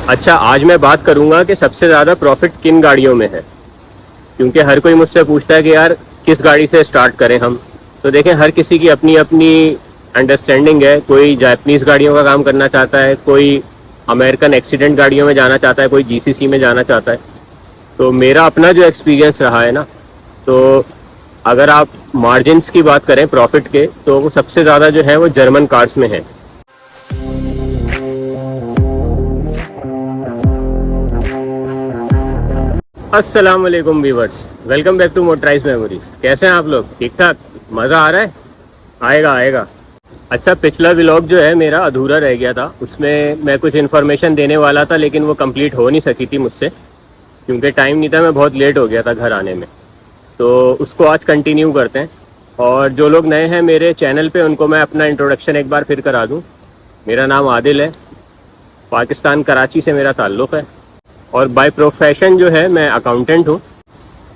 अच्छा, आज मैं बात करूंगा कि सबसे ज़्यादा प्रॉफिट किन गाड़ियों में है। क्योंकि हर कोई मुझसे पूछता है कि यार किस गाड़ी से स्टार्ट करें हम। तो देखें, हर किसी की अपनी अपनी अंडरस्टैंडिंग है। कोई जापानीज़ गाड़ियों का काम करना चाहता है, कोई अमेरिकन एक्सीडेंट गाड़ियों में जाना चाहता है, कोई जीसीसी में जाना चाहता है। तो मेरा अपना जो एक्सपीरियंस रहा है ना, तो अगर आप मार्जिन्स की बात करें प्रॉफिट के, तो वो सबसे ज़्यादा जो है वो जर्मन कार्स में है। अस्सलाम वालेकुम viewers, welcome back to motorized memories. कैसे हैं आप लोग? ठीक ठाक? मज़ा आ रहा है? आएगा आएगा। अच्छा, पिछला व्लॉग जो है मेरा अधूरा रह गया था। उसमें मैं कुछ इन्फॉर्मेशन देने वाला था, लेकिन वो कंप्लीट हो नहीं सकी थी मुझसे, क्योंकि टाइम नहीं था। मैं बहुत लेट हो गया था घर आने में। तो उसको आज कंटिन्यू करते हैं। और जो लोग नए हैं मेरे चैनल पे, उनको मैं अपना इंट्रोडक्शन एक बार फिर करा दूँ। मेरा नाम आदिल है, पाकिस्तान कराची से मेरा ताल्लुक़ है, और बाय प्रोफेशन जो है मैं अकाउंटेंट हूँ।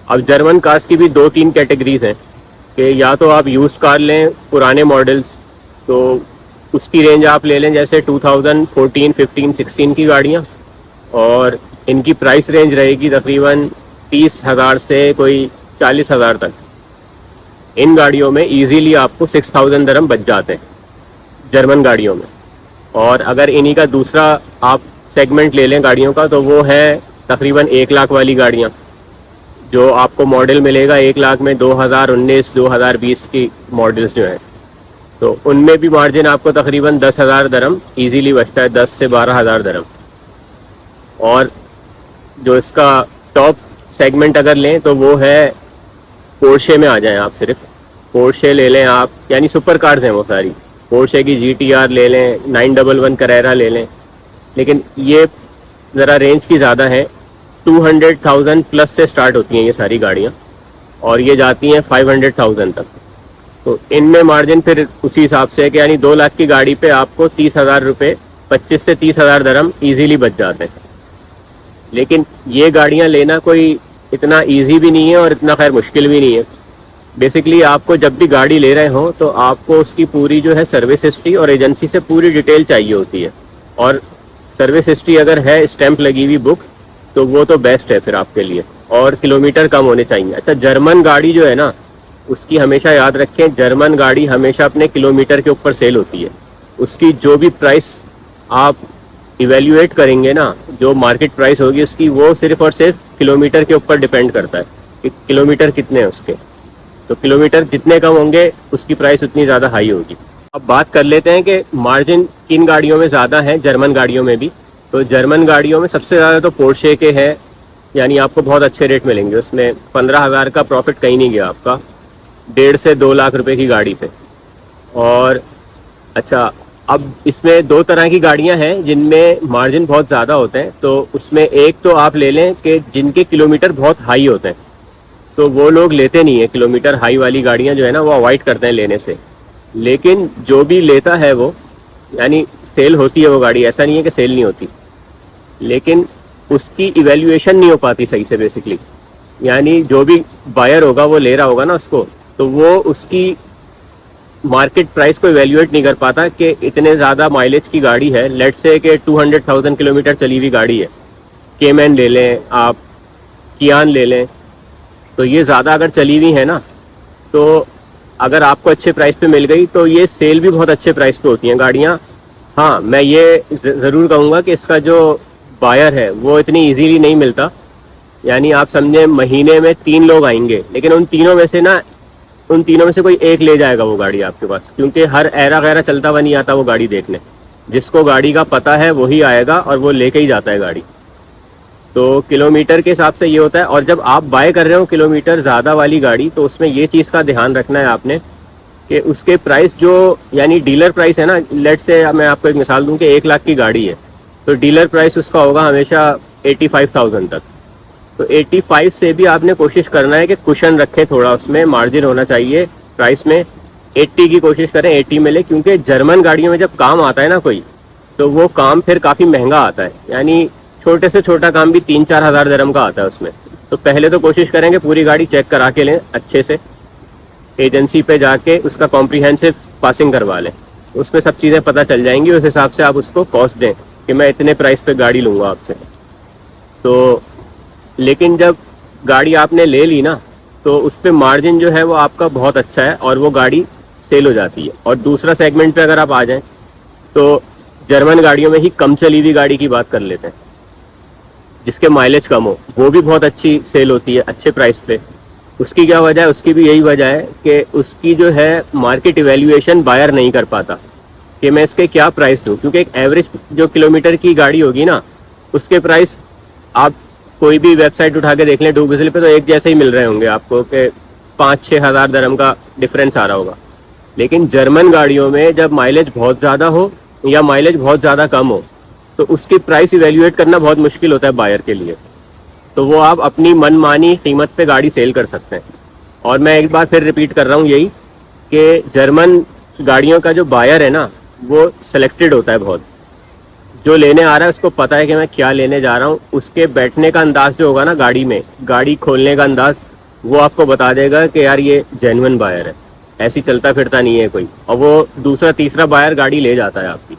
अब जर्मन कार्स की भी दो तीन कैटेगरीज हैं कि या तो आप यूज्ड कार लें, पुराने मॉडल्स, तो उसकी रेंज आप ले लें जैसे 2014, 15, 16 की गाड़ियाँ। और इनकी प्राइस रेंज रहेगी तकरीबन 30,000 से कोई 40,000 तक। इन गाड़ियों में इजीली आपको 6,000 दरम बच जाते हैं, जर्मन गाड़ियों में। और अगर इन्हीं का दूसरा आप सेगमेंट ले लें गाड़ियों का, तो वो है तकरीबन 1 लाख वाली गाड़ियाँ, जो आपको मॉडल मिलेगा 1 लाख में 2019, 2020 की मॉडल्स जो हैं। तो उनमें भी मार्जिन आपको तकरीबन 10,000 दरम ईजीली बचता है, 10 से 12,000 दरम। और जो इसका टॉप सेगमेंट अगर लें तो वो है पोर्शे में। आ जाएं आप, सिर्फ पोर्शे ले लें आप, यानी सुपर कार्स हैं वो सारी। पोर्शे की GTR ले लें, 911 करेरा ले लें, लेकिन ये ज़रा रेंज की ज़्यादा है। 200,000 प्लस से स्टार्ट होती हैं ये सारी गाड़ियाँ, और ये जाती हैं 500,000 तक। तो इनमें मार्जिन फिर उसी हिसाब से है कि यानी 2 लाख की गाड़ी पे आपको 30,000 रुपये, 25 से 30,000 दरम ईजीली बच जाते हैं। लेकिन ये गाड़ियाँ लेना कोई इतना ईजी भी नहीं है और इतना खैर मुश्किल भी नहीं है। बेसिकली आपको जब भी गाड़ी ले रहे हो तो आपको उसकी पूरी जो है सर्विस हिस्ट्री और एजेंसी से पूरी डिटेल चाहिए होती है। और सर्विस हिस्ट्री अगर है स्टैंप लगी हुई बुक, तो वो तो बेस्ट है फिर आपके लिए। और किलोमीटर कम होने चाहिए। अच्छा, जर्मन गाड़ी जो है ना, उसकी हमेशा याद रखें, जर्मन गाड़ी हमेशा अपने किलोमीटर के ऊपर सेल होती है। उसकी जो भी प्राइस आप इवेल्युएट करेंगे ना, जो मार्केट प्राइस होगी उसकी, वो सिर्फ और सिर्फ किलोमीटर के ऊपर डिपेंड करता है कि किलोमीटर कितने हैं उसके। तो किलोमीटर जितने कम होंगे उसकी प्राइस उतनी ज़्यादा हाई होगी। अब बात कर लेते हैं कि मार्जिन किन गाड़ियों में ज़्यादा है, जर्मन गाड़ियों में भी। तो जर्मन गाड़ियों में सबसे ज़्यादा तो पोर्शे के है, यानी आपको बहुत अच्छे रेट मिलेंगे उसमें। 15,000 का प्रॉफिट कहीं नहीं गया आपका, 1.5 से 2 लाख रुपए की गाड़ी पे। और अच्छा, अब इसमें दो तरह की गाड़ियां हैं जिनमें मार्जिन बहुत ज़्यादा होते हैं। तो उसमें एक तो आप ले लें कि जिनके किलोमीटर बहुत हाई होते हैं, तो वो लोग लेते नहीं है। किलोमीटर हाई वाली गाड़ियां जो है ना, वो अवॉइड करते हैं लेने से। लेकिन जो भी लेता है वो, यानी सेल होती है वो गाड़ी, ऐसा नहीं है कि सेल नहीं होती, लेकिन उसकी इवैल्यूएशन नहीं हो पाती सही से बेसिकली। यानी जो भी बायर होगा, वो ले रहा होगा ना उसको, तो वो उसकी मार्केट प्राइस को इवैल्यूएट नहीं कर पाता कि इतने ज़्यादा माइलेज की गाड़ी है। लेट्स से कि 200,000 किलोमीटर चली हुई गाड़ी है, केमैन ले लें आप, कियान ले लें, तो ये ज़्यादा अगर चली हुई है ना, तो अगर आपको अच्छे प्राइस पे मिल गई तो ये सेल भी बहुत अच्छे प्राइस पे होती हैं गाड़ियाँ। हाँ, मैं ये ज़रूर कहूँगा कि इसका जो बायर है वो इतनी इजीली नहीं मिलता। यानी आप समझें, महीने में 3 लोग आएंगे, लेकिन उन तीनों में से कोई एक ले जाएगा वो गाड़ी आपके पास, क्योंकि हर एरा गैरा चलता हुआ नहीं आता वो गाड़ी देखने। जिसको गाड़ी का पता है वही आएगा और वो लेके ही जाता है गाड़ी। तो किलोमीटर के हिसाब से ये होता है। और जब आप बाय कर रहे हो किलोमीटर ज़्यादा वाली गाड़ी, तो उसमें ये चीज़ का ध्यान रखना है आपने कि उसके प्राइस जो, यानी डीलर प्राइस है ना, लेट से मैं आपको एक मिसाल दूं कि 1 लाख की गाड़ी है, तो डीलर प्राइस उसका होगा हमेशा 85,000 तक। तो 85 से भी आपने कोशिश करना है कि कुशन रखें, थोड़ा उसमें मार्जिन होना चाहिए प्राइस में। 80 की कोशिश करें, 80 मिले, क्योंकि जर्मन गाड़ियों में जब काम आता है ना कोई, तो वो काम फिर काफ़ी महंगा आता है। यानी छोटे से छोटा काम भी 3-4 हज़ार दरम का आता है उसमें। तो पहले तो कोशिश करेंगे पूरी गाड़ी चेक करा के लें अच्छे से, एजेंसी पे जाके उसका कॉम्प्रिहेंसिव पासिंग करवा लें, उसमें सब चीज़ें पता चल जाएंगी। उस हिसाब से आप उसको कॉस्ट दें कि मैं इतने प्राइस पे गाड़ी लूँगा आपसे। तो लेकिन जब गाड़ी आपने ले ली ना, तो उस पर मार्जिन जो है वो आपका बहुत अच्छा है और वो गाड़ी सेल हो जाती है। और दूसरा सेगमेंट पे अगर आप आ जाएं तो जर्मन गाड़ियों में ही कम चली हुई गाड़ी की बात कर लेते हैं, जिसके माइलेज कम हो, वो भी बहुत अच्छी सेल होती है अच्छे प्राइस पे। उसकी क्या वजह है? उसकी भी यही वजह है कि उसकी जो है मार्केट इवैल्यूएशन बायर नहीं कर पाता कि मैं इसके क्या प्राइस दूँ, क्योंकि एक एवरेज जो किलोमीटर की गाड़ी होगी ना, उसके प्राइस आप कोई भी वेबसाइट उठा के देख लें डूबिजल पे, तो एक जैसे ही मिल रहे होंगे आपको कि 5-6 हज़ार दरम का डिफरेंस आ रहा होगा। लेकिन जर्मन गाड़ियों में जब माइलेज बहुत ज़्यादा हो या माइलेज बहुत ज़्यादा कम हो, तो उसकी प्राइस इवेल्युएट करना बहुत मुश्किल होता है बायर के लिए। तो वो आप अपनी मनमानी कीमत पे गाड़ी सेल कर सकते हैं। और मैं एक बार फिर रिपीट कर रहा हूँ यही कि जर्मन गाड़ियों का जो बायर है ना, वो सिलेक्टेड होता है बहुत। जो लेने आ रहा है उसको पता है कि मैं क्या लेने जा रहा हूँ। उसके बैठने का अंदाज जो होगा ना गाड़ी में, गाड़ी खोलने का अंदाज, वो आपको बता देगा कि यार ये जेन्युइन बायर है, ऐसी चलता फिरता नहीं है कोई। और वो दूसरा तीसरा बायर गाड़ी ले जाता है आपकी।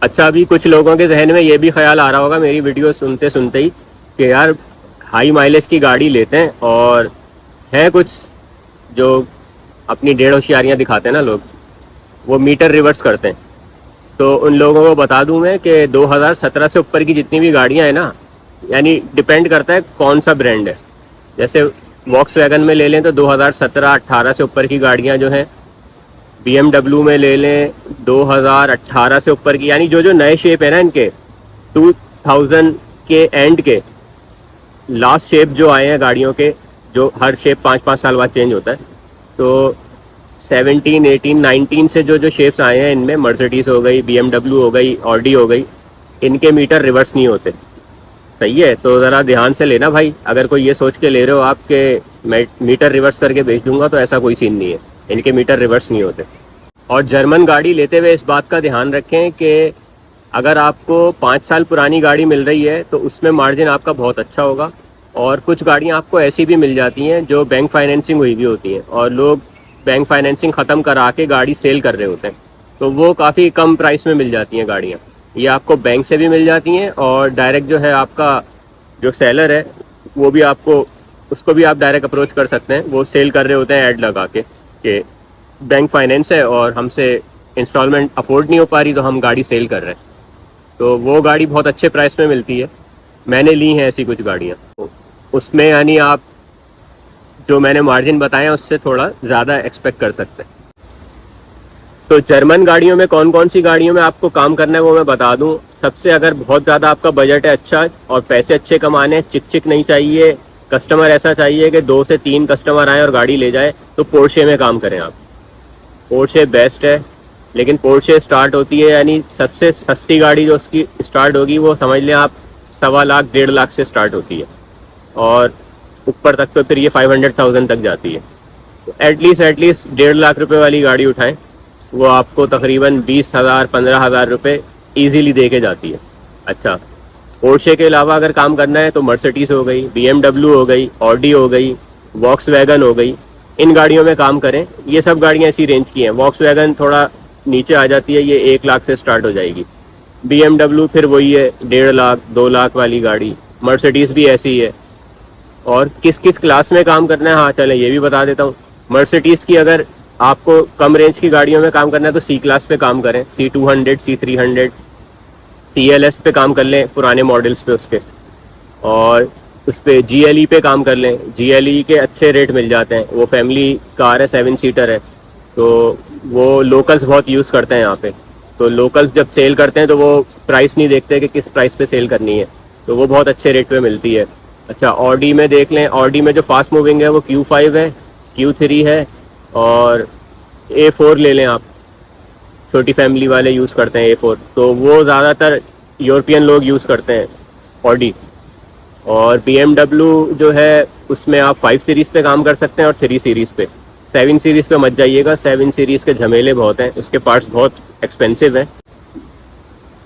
अच्छा, अभी कुछ लोगों के जहन में ये भी ख्याल आ रहा होगा मेरी वीडियो सुनते सुनते ही कि यार हाई माइलेज की गाड़ी लेते हैं, और है कुछ जो अपनी डेढ़ होशियारियाँ दिखाते हैं ना लोग, वो मीटर रिवर्स करते हैं। तो उन लोगों को बता दूं मैं कि 2017 से ऊपर की जितनी भी गाड़ियां हैं ना, यानी डिपेंड करता है कौन सा ब्रांड है। जैसे वॉक्सवैगन में ले लें तो 2017-18 से ऊपर की गाड़ियां जो हैं, BMW में ले लें 2018 से ऊपर की, यानी जो जो नए शेप है ना इनके 2000 के एंड के लास्ट शेप जो आए हैं गाड़ियों के, जो हर शेप 5-5 साल बाद चेंज होता है, तो 17, 18, 19 से जो जो शेप्स आए हैं इनमें, मर्सिडीज हो गई, BMW हो गई, ऑडी हो गई, इनके मीटर रिवर्स नहीं होते। सही है, तो ज़रा ध्यान से लेना भाई। अगर कोई ये सोच के ले रहे हो आप कि मैं मीटर रिवर्स करके बेच दूंगा, तो ऐसा कोई सीन नहीं है, इनके मीटर रिवर्स नहीं होते। और जर्मन गाड़ी लेते हुए इस बात का ध्यान रखें कि अगर आपको 5 साल पुरानी गाड़ी मिल रही है तो उसमें मार्जिन आपका बहुत अच्छा होगा। और कुछ गाड़ियाँ आपको ऐसी भी मिल जाती हैं जो बैंक फाइनेंसिंग हुई भी होती हैं, और लोग बैंक फाइनेंसिंग ख़त्म करा के गाड़ी सेल कर रहे होते हैं, तो वो काफ़ी कम प्राइस में मिल जाती हैं गाड़ियाँ। ये आपको बैंक से भी मिल जाती हैं, और डायरेक्ट जो है आपका जो सेलर है वो भी आपको, उसको भी आप डायरेक्ट अप्रोच कर सकते हैं। वो सेल कर रहे होते हैं ऐड लगा के कि बैंक फाइनेंस है और हमसे इंस्टॉलमेंट अफोर्ड नहीं हो पा रही, तो हम गाड़ी सेल कर रहे हैं। तो वो गाड़ी बहुत अच्छे प्राइस में मिलती है। मैंने ली हैं ऐसी कुछ गाड़ियाँ, तो उसमें यानी आप जो मैंने मार्जिन बताया उससे थोड़ा ज़्यादा एक्सपेक्ट कर सकते हैं। तो जर्मन गाड़ियों में कौन कौन सी गाड़ियों में आपको काम करना है वो मैं बता दूं। सबसे अगर बहुत ज़्यादा आपका बजट है अच्छा और पैसे अच्छे कमाने, चिक चिक नहीं चाहिए, कस्टमर ऐसा चाहिए कि 2 से 3 कस्टमर आए और गाड़ी ले जाए, तो पोर्शे में काम करें आप। पोर्शे बेस्ट है। लेकिन पोर्शे स्टार्ट होती है, यानी सबसे सस्ती गाड़ी जो उसकी स्टार्ट होगी वो समझ लें आप 1.25 लाख 1.5 लाख से स्टार्ट होती है, और ऊपर तक तो फिर ये 500,000 तक जाती है। तो एटलीस्ट 1.5 लाख रुपए वाली गाड़ी उठाएं, वो आपको तकरीबन 20,000-15,000 रुपये ईजीली दे के जाती है। अच्छा, पोर्शे के अलावा अगर काम करना है तो मर्सिडीज हो गई, BMW हो गई, ऑडी हो गई, वॉक्सवैगन हो गई, इन गाड़ियों में काम करें। ये सब गाड़ियाँ इसी रेंज की हैं। वॉक्सवैगन थोड़ा नीचे आ जाती है, ये 1 लाख से स्टार्ट हो जाएगी। BMW फिर वही है 1.5 लाख 2 लाख वाली गाड़ी। मर्सिडीज़ भी ऐसी ही है। और किस किस क्लास में काम करना है, हाँ चलें ये भी बता देता हूँ। मर्सिडीज़ की अगर आपको कम रेंज की गाड़ियों में काम करना है तो C क्लास पे काम करें, C200, C300, CLS पे काम कर लें पुराने मॉडल्स पे उसके, और उस पर GLE पे काम कर लें। GLE के अच्छे रेट मिल जाते हैं, वो फैमिली कार है, 7 सीटर है, तो वो लोकल्स बहुत यूज़ करते हैं यहाँ पे। तो लोकल्स जब सेल करते हैं तो वो प्राइस नहीं देखते कि किस प्राइस पे सेल करनी है, तो वो बहुत अच्छे रेट पे मिलती है। अच्छा, ऑडी में देख लें, ऑडी में जो फास्ट मूविंग है वो Q5 है, Q3 है, और A4 ले लें आप, छोटी फैमिली वाले यूज़ करते हैं A4, तो वो ज़्यादातर यूरोपियन लोग यूज़ करते हैं ऑडी। और BMW जो है उसमें आप 5 सीरीज़ पे काम कर सकते हैं और 3 सीरीज़ पे। 7 सीरीज़ पे मत जाइएगा, 7 सीरीज़ के झमेले बहुत हैं, उसके पार्ट्स बहुत एक्सपेंसिव हैं।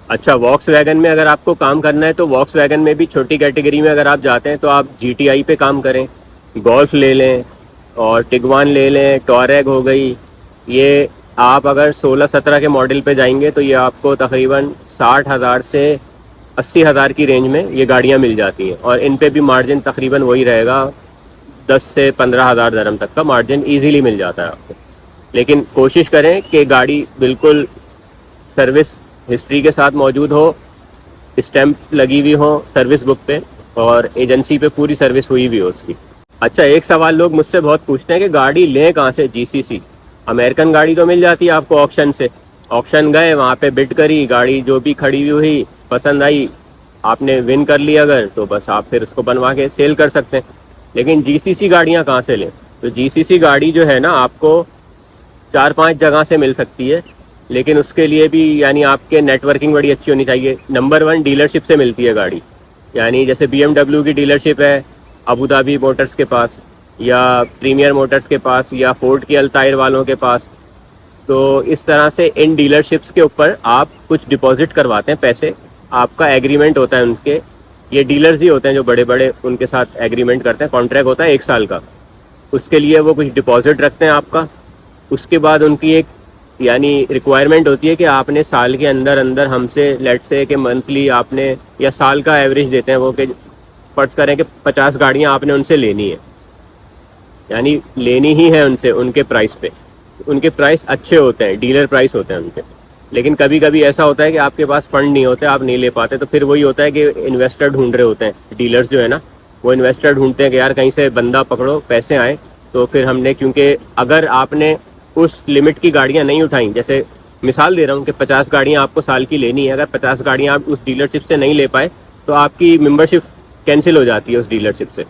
अच्छा, वॉक्सवैगन में अगर आपको काम करना है तो वॉक्सवैगन में भी छोटी कैटेगरी में अगर आप जाते हैं तो आप GTI पे काम करें, गोल्फ ले लें, और टिगवान ले लें, टॉरेग हो गई। ये आप अगर 16-17 के मॉडल पे जाएंगे तो ये आपको तकरीबन 60,000 से 80,000 की रेंज में ये गाड़ियाँ मिल जाती हैं, और इन पे भी मार्जिन तकरीबन वही रहेगा, 10 से 15,000 दरम तक का मार्जिन ईजीली मिल जाता है आपको। लेकिन कोशिश करें कि गाड़ी बिल्कुल सर्विस हिस्ट्री के साथ मौजूद हो, स्टैम्प लगी हुई हो सर्विस बुक पे, और एजेंसी पे पूरी सर्विस हुई भी हो उसकी। अच्छा, एक सवाल लोग मुझसे बहुत पूछते हैं कि गाड़ी लें कहाँ से, जीसीसी। अमेरिकन गाड़ी तो मिल जाती है आपको ऑक्शन से, ऑक्शन गए वहाँ पे बिड करी, गाड़ी जो भी खड़ी हुई हुई पसंद आई, आपने विन कर ली अगर, तो बस आप फिर उसको बनवा के सेल कर सकते हैं। लेकिन जीसीसी गाड़ियाँ कहाँ से लें? तो जीसीसी गाड़ी जो है ना आपको 4-5 जगह से मिल सकती है, लेकिन उसके लिए भी यानी आपके नेटवर्किंग बड़ी अच्छी होनी चाहिए। नंबर 1 डीलरशिप से मिलती है गाड़ी, यानी जैसे BMW की डीलरशिप है अबू धाबी मोटर्स के पास, या प्रीमियर मोटर्स के पास, या फोर्ड के अल्तायर वालों के पास। तो इस तरह से इन डीलरशिप्स के ऊपर आप कुछ डिपॉजिट करवाते हैं पैसे, आपका एग्रीमेंट होता है उनके, ये डीलर्स ही होते हैं जो बड़े बड़े उनके साथ एग्रीमेंट करते हैं, कॉन्ट्रैक्ट होता है 1 साल का, उसके लिए वो कुछ डिपॉजिट रखते हैं आपका। उसके बाद उनकी एक यानी रिक्वायरमेंट होती है कि आपने साल के अंदर अंदर हमसे लेट से कि मंथली आपने, या साल का एवरेज देते हैं वो, कि फर्ज करें कि 50 गाड़ियाँ आपने उनसे लेनी है, यानी लेनी ही है उनसे उनके प्राइस पे। उनके प्राइस अच्छे होते हैं, डीलर प्राइस होते हैं उनके। लेकिन कभी कभी ऐसा होता है कि आपके पास फंड नहीं होते, आप नहीं ले पाते, तो फिर वही होता है कि इन्वेस्टर ढूंढ रहे होते हैं डीलर्स जो है ना, वो इन्वेस्टर ढूंढते हैं कि यार कहीं से बंदा पकड़ो, पैसे आए। तो फिर हमने, क्योंकि अगर आपने उस लिमिट की गाड़ियाँ नहीं उठाई, जैसे मिसाल दे रहा हूँ कि 50 गाड़ियाँ आपको साल की लेनी है, अगर 50 गाड़ियाँ आप उस डीलरशिप से नहीं ले पाए तो आपकी मेंबरशिप कैंसिल हो जाती है उस डीलरशिप से।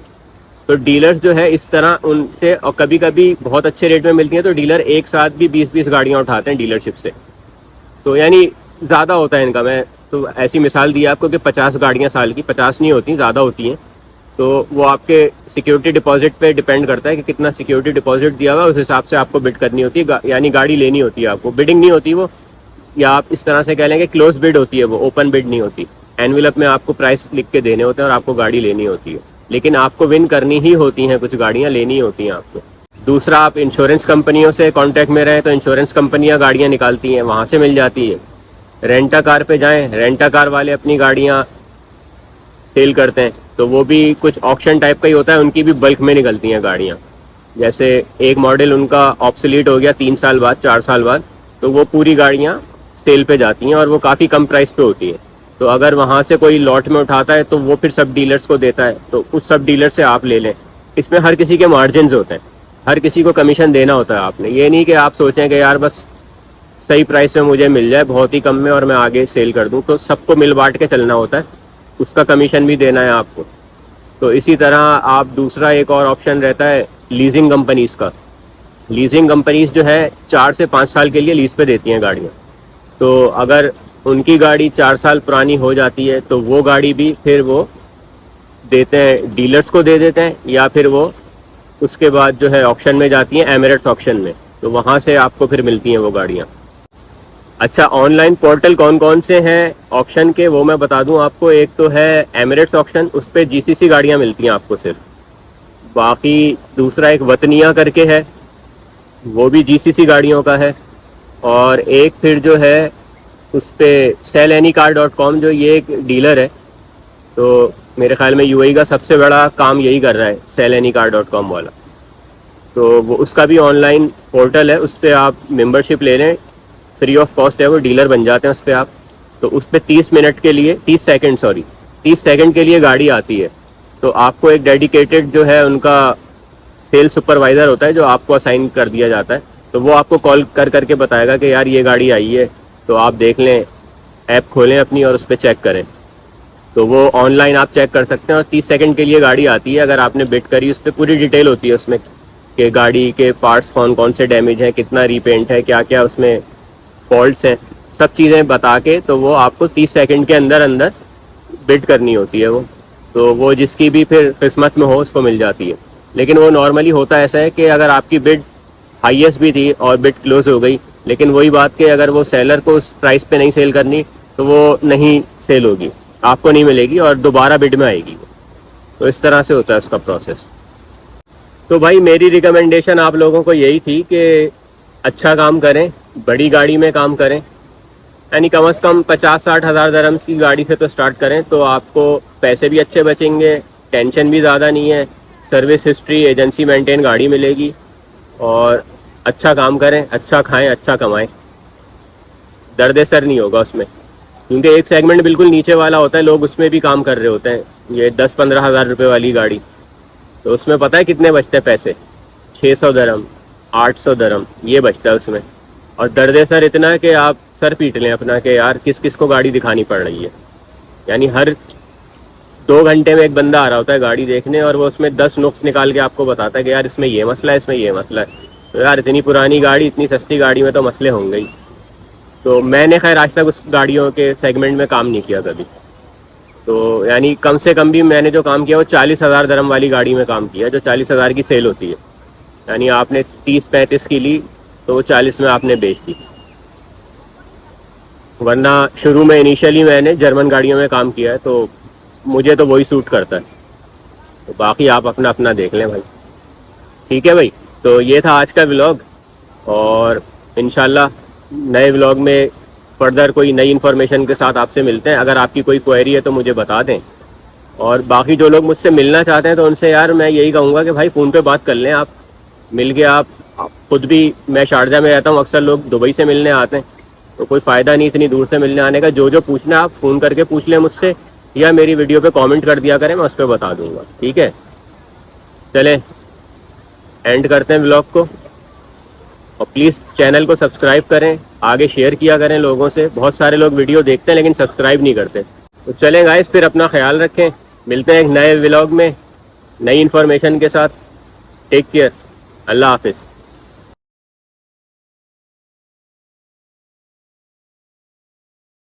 तो डीलर्स जो है इस तरह उनसे, और कभी कभी बहुत अच्छे रेट में मिलती हैं, तो डीलर एक साथ भी 20-20 गाड़ियाँ उठाते हैं डीलरशिप से, तो यानी ज़्यादा होता है इनका। मैं तो ऐसी मिसाल दी आपको कि 50 गाड़ियाँ साल की, 50 नहीं होती, ज़्यादा होती हैं। तो वो आपके सिक्योरिटी डिपॉजिट पे डिपेंड करता है कि कितना सिक्योरिटी डिपॉजिट दिया हुआ है, उस हिसाब से आपको बिड करनी होती है, यानी गाड़ी लेनी होती है आपको। बिडिंग नहीं होती वो, या आप इस तरह से कह लें कि क्लोज बिड होती है वो, ओपन बिड नहीं होती। एनवेलप में आपको प्राइस लिख के देने होते हैं और आपको गाड़ी लेनी होती है, लेकिन आपको विन करनी ही होती हैं, कुछ गाड़ियाँ लेनी होती हैं आपको। दूसरा, आप इंश्योरेंस कंपनियों से कांटेक्ट में रहें, तो इंश्योरेंस कंपनियां गाड़ियां निकालती हैं, वहां से मिल जाती है। रेंटा कार पे जाएं, रेंटा कार वाले अपनी गाड़ियां सेल करते हैं, तो वो भी कुछ ऑक्शन टाइप का ही होता है, उनकी भी बल्क में निकलती हैं गाड़ियां। जैसे एक मॉडल उनका ऑब्सोलीट हो गया 3 साल बाद, 4 साल बाद, तो वो पूरी गाड़ियां सेल पे जाती हैं, और वो काफ़ी कम प्राइस पे होती है। तो अगर वहाँ से कोई लॉट में उठाता है तो वो फिर सब डीलर्स को देता है, तो उस सब डीलर से आप ले लें। इसमें हर किसी के मार्जिन होते हैं, हर किसी को कमीशन देना होता है आपने। ये नहीं कि आप सोचें कि यार बस सही प्राइस में मुझे मिल जाए, बहुत ही कम में, और मैं आगे सेल कर दूं। तो सबको मिल बांट के चलना होता है, उसका कमीशन भी देना है आपको। तो इसी तरह आप दूसरा एक और ऑप्शन रहता है लीजिंग कंपनीज़ का। लीजिंग कंपनीज़ जो है 4 से 5 साल के लिए लीज पे देती हैं गाड़ियाँ। तो अगर उनकी गाड़ी 4 साल पुरानी हो जाती है तो वो गाड़ी भी फिर वो देते हैं, डीलर्स को दे देते हैं, या फिर वो उसके बाद जो है ऑक्शन में जाती हैं, एमिरेट्स ऑक्शन में, तो वहाँ से आपको फिर मिलती हैं वो गाड़ियाँ। अच्छा, ऑनलाइन पोर्टल कौन कौन से हैं ऑक्शन के, वो मैं बता दूं आपको। एक तो है एमिरेट्स ऑक्शन, उस पर जीसीसी गाड़ियाँ मिलती हैं आपको सिर्फ। बाकी दूसरा एक वतनिया करके है, वो भी जीसीसी गाड़ियों का है। और एक फिर जो है उस पर selanycar.com, जो ये एक डीलर है, तो मेरे ख्याल में यूएई का सबसे बड़ा काम यही कर रहा है selanycar.com वाला। तो वो उसका भी ऑनलाइन पोर्टल है, उस पर आप मेंबरशिप ले लें, फ्री ऑफ कॉस्ट है, वो डीलर बन जाते हैं उस पर आप। तो उस पर 30 मिनट के लिए, 30 सेकंड के लिए गाड़ी आती है। तो आपको एक डेडिकेटेड जो है उनका सेल्स सुपरवाइज़र होता है, जो आपको असाइन कर दिया जाता है। तो वो आपको कॉल कर करके बताएगा कि यार ये गाड़ी आई है, तो आप देख लें, ऐप खोलें अपनी और उस पर चेक करें। तो वो ऑनलाइन आप चेक कर सकते हैं, और 30 सेकंड के लिए गाड़ी आती है। अगर आपने बिड करी, उस पर पूरी डिटेल होती है उसमें कि गाड़ी के पार्ट्स कौन कौन से डैमेज हैं, कितना रीपेंट है, क्या क्या उसमें फॉल्ट्स हैं, सब चीज़ें बता के तो वो आपको 30 सेकंड के अंदर अंदर बिड करनी होती है वो। तो वो जिसकी भी फिर किस्मत में हो उसको मिल जाती है। लेकिन वो नॉर्मली होता ऐसा है कि अगर आपकी बिड हाईएस्ट भी थी और बिड क्लोज हो गई, लेकिन वही बात कि अगर वो सेलर को उस प्राइस पे नहीं सेल करनी, तो वो नहीं सेल होगी, आपको नहीं मिलेगी और दोबारा बिड में आएगी। तो इस तरह से होता है उसका प्रोसेस। तो भाई मेरी रिकमेंडेशन आप लोगों को यही थी कि अच्छा काम करें, बड़ी गाड़ी में काम करें, यानी कम से कम 50-60 हज़ार दरम्स की गाड़ी से तो स्टार्ट करें, तो आपको पैसे भी अच्छे बचेंगे, टेंशन भी ज़्यादा नहीं है, सर्विस हिस्ट्री, एजेंसी मेंटेन गाड़ी मिलेगी, और अच्छा काम करें, अच्छा खाएं, अच्छा कमाएं, दर्द सर नहीं होगा उसमें। क्योंकि एक सेगमेंट बिल्कुल नीचे वाला होता है, लोग उसमें भी काम कर रहे होते हैं, ये 10-15 हज़ार रुपये वाली गाड़ी, तो उसमें पता है कितने बचते हैं पैसे? 600 दरम, 800 दरम, ये बचता है उसमें। और दर्द सर इतना कि आप सर पीट लें अपना कि यार किस किस को गाड़ी दिखानी पड़ रही है। यानी हर 2 घंटे में एक बंदा आ रहा होता है गाड़ी देखने, और वो उसमें 10 नुक्स निकाल के आपको बताता है कि यार इसमें ये मसला है, इसमें ये मसला है। तो यार इतनी पुरानी गाड़ी, इतनी सस्ती गाड़ी में तो मसले होंगे ही। तो मैंने खैर आज तक उस गाड़ियों के सेगमेंट में काम नहीं किया कभी। तो यानी कम से कम भी मैंने जो काम किया वो 40 हज़ार दरम वाली गाड़ी में काम किया, जो 40 हज़ार की सेल होती है। यानी आपने 30-35 की ली तो वो 40 में आपने बेच दी। वरना शुरू में इनिशियली मैंने जर्मन गाड़ियों में काम किया है, तो मुझे तो वही सूट करता है। तो बाकी आप अपना अपना देख लें भाई। ठीक है भाई, तो ये था आज का व्लॉग, और इंशाल्लाह नए व्लॉग में फर्दर कोई नई इन्फॉर्मेशन के साथ आपसे मिलते हैं। अगर आपकी कोई क्वेरी है तो मुझे बता दें, और बाकी जो लोग मुझसे मिलना चाहते हैं तो उनसे यार मैं यही कहूँगा कि भाई फ़ोन पे बात कर लें, आप मिल के आप खुद भी, मैं शारजा में रहता हूँ, अक्सर लोग दुबई से मिलने आते हैं, तो कोई फ़ायदा नहीं इतनी दूर से मिलने आने का। जो जो पूछना है आप फ़ोन करके पूछ लें मुझसे, या मेरी वीडियो पे कमेंट कर दिया करें, मैं उस पर बता दूंगा। ठीक है, चलें एंड करते हैं व्लॉग को, और प्लीज़ चैनल को सब्सक्राइब करें, आगे शेयर किया करें लोगों से। बहुत सारे लोग वीडियो देखते हैं लेकिन सब्सक्राइब नहीं करते। तो चलें गाइस, फिर अपना ख्याल रखें, मिलते हैं एक नए व्लॉग में नई इन्फॉर्मेशन के साथ। टेक केयर, अल्लाह हाफिज़।